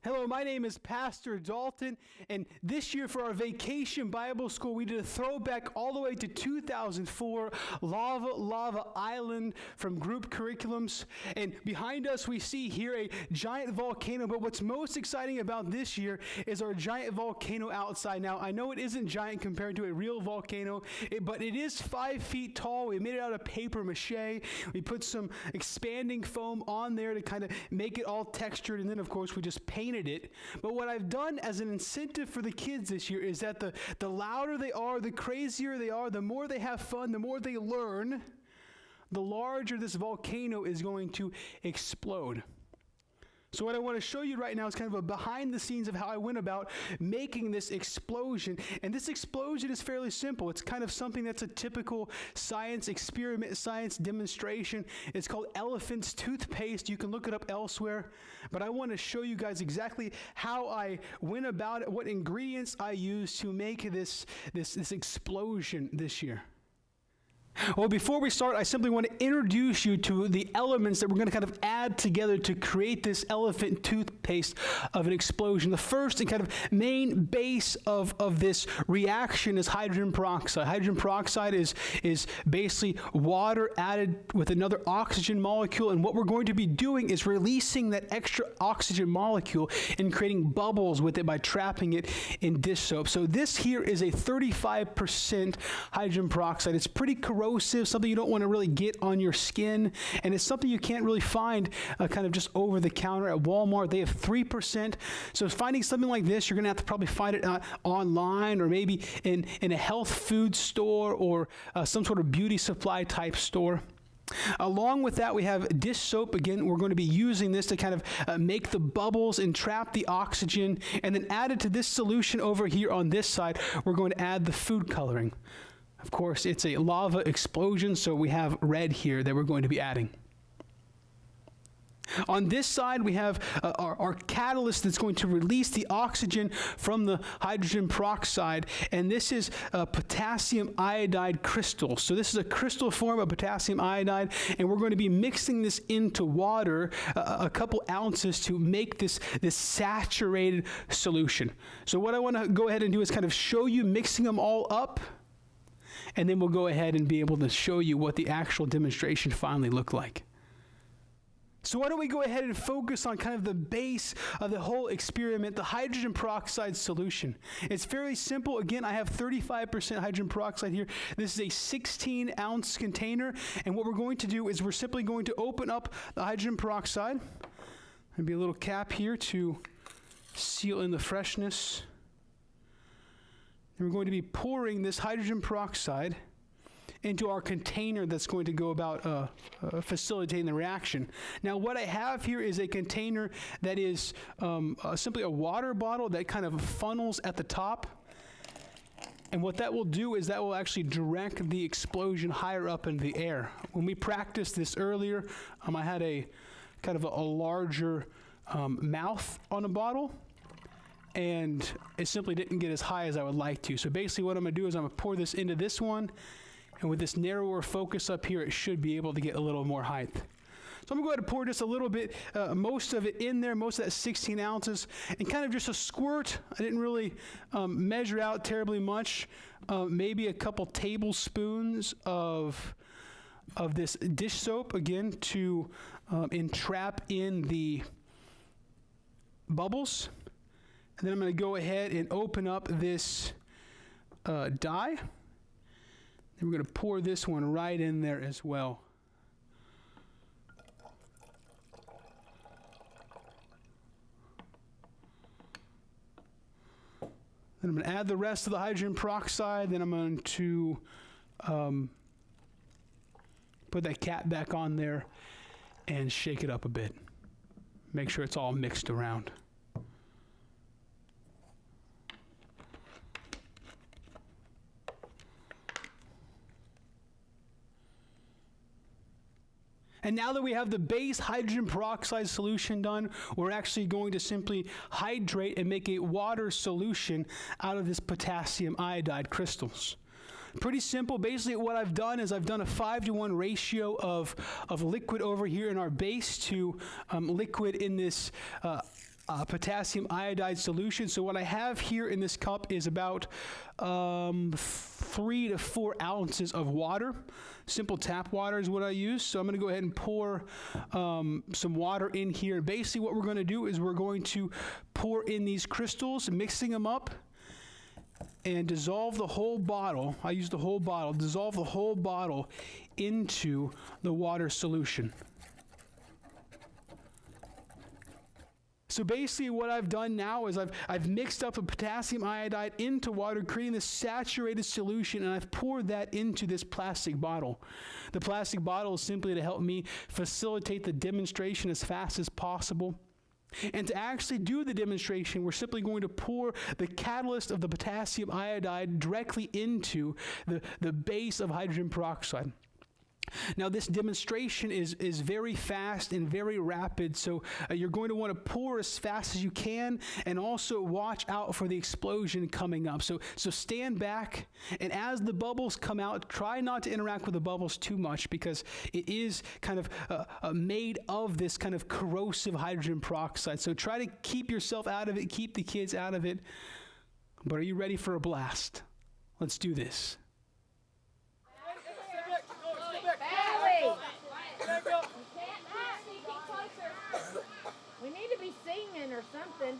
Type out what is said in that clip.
Hello, my name is Pastor Dalton, and this year for our Vacation Bible School, we did a throwback all the way to 2004, Lava Island from group curriculums. And behind us, we see here a giant volcano, but what's most exciting about this year is our giant volcano outside. Now, I know it isn't giant compared to a real volcano, but it is 5 feet tall. We made it out of paper mache. We put some expanding foam on there to kind of make it all textured, and then, of course, we just painted it. But what I've done as an incentive for the kids this year is that the louder they are, the crazier they are, the more they have fun, the more they learn, the larger this volcano is going to explode. So what I want to show you right now is kind of a behind the scenes of how I went about making this explosion. And this explosion is fairly simple. It's kind of something that's a typical science experiment, science demonstration. It's called elephant's toothpaste. You can look it up elsewhere. But I want to show you guys exactly how I went about it, what ingredients I used to make this explosion this year. Well, before we start, I simply want to introduce you to the elements that we're going to kind of add together to create this elephant toothpaste of an explosion. The first and kind of main base of this reaction is hydrogen peroxide. Hydrogen peroxide is basically water added with another oxygen molecule, and what we're going to be doing is releasing that extra oxygen molecule and creating bubbles with it by trapping it in dish soap. So this here is a 35% hydrogen peroxide. It's pretty corrosive, something you don't want to really get on your skin, and it's something you can't really find kind of just over the counter at Walmart. They have 3%. So finding something like this, you're going to have to probably find it online or maybe in a health food store or some sort of beauty supply type store. Along with that, we have dish soap. Again, we're going to be using this to kind of make the bubbles and trap the oxygen. And then added to this solution over here on this side, we're going to add the food coloring. Of course, it's a lava explosion, so we have red here that we're going to be adding. On this side, we have our catalyst that's going to release the oxygen from the hydrogen peroxide, and this is potassium iodide crystals. So this is a crystal form of potassium iodide, and we're going to be mixing this into water, a couple ounces, to make this saturated solution. So what I want to go ahead and do is kind of show you mixing them all up, and then we'll go ahead and be able to show you what the actual demonstration finally looked like. So why don't we go ahead and focus on kind of the base of the whole experiment, the hydrogen peroxide solution. It's fairly simple. Again, I have 35% hydrogen peroxide here. This is a 16-ounce container, and what we're going to do is we're simply going to open up the hydrogen peroxide. There'll be a little cap here to seal in the freshness. And we're going to be pouring this hydrogen peroxide into our container that's going to go about facilitating the reaction. Now, what I have here is a container that is simply a water bottle that kind of funnels at the top. And what that will do is that will actually direct the explosion higher up in the air. When we practiced this earlier, I had a kind of a larger mouth on a bottle, and it simply didn't get as high as I would like to. So basically what I'm going to do is I'm going to pour this into this one, and with this narrower focus up here, it should be able to get a little more height. So I'm going to go ahead and pour just a little bit, most of it in there, most of that 16 ounces, and kind of just a squirt. I didn't really measure out terribly much, maybe a couple tablespoons of this dish soap, again, to entrap in the bubbles. And then I'm going to go ahead and open up this dye. And we're going to pour this one right in there as well. Then I'm going to add the rest of the hydrogen peroxide. Then I'm going to put that cap back on there and shake it up a bit. Make sure it's all mixed around. And now that we have the base hydrogen peroxide solution done, we're actually going to simply hydrate and make a water solution out of this potassium iodide crystals. Pretty simple. Basically what I've done is I've done a 5-to-1 ratio of liquid over here in our base to liquid in this potassium iodide solution. So what I have here in this cup is about 3 to 4 ounces of water. Simple tap water is what I use. So I'm going to go ahead and pour some water in here. Basically what we're going to do is we're going to pour in these crystals, mixing them up, and dissolve the whole bottle. I use the whole bottle. Dissolve the whole bottle into the water solution. So basically what I've done now is I've mixed up a potassium iodide into water, creating this saturated solution, and I've poured that into this plastic bottle. The plastic bottle is simply to help me facilitate the demonstration as fast as possible. And to actually do the demonstration, we're simply going to pour the catalyst of the potassium iodide directly into the base of hydrogen peroxide. Now this demonstration is very fast and very rapid, so you're going to want to pour as fast as you can, and also watch out for the explosion coming up. So stand back, and as the bubbles come out, try not to interact with the bubbles too much, because it is kind of made of this kind of corrosive hydrogen peroxide. So try to keep yourself out of it, keep the kids out of it. But are you ready for a blast? Let's do this. We need to be singing or something.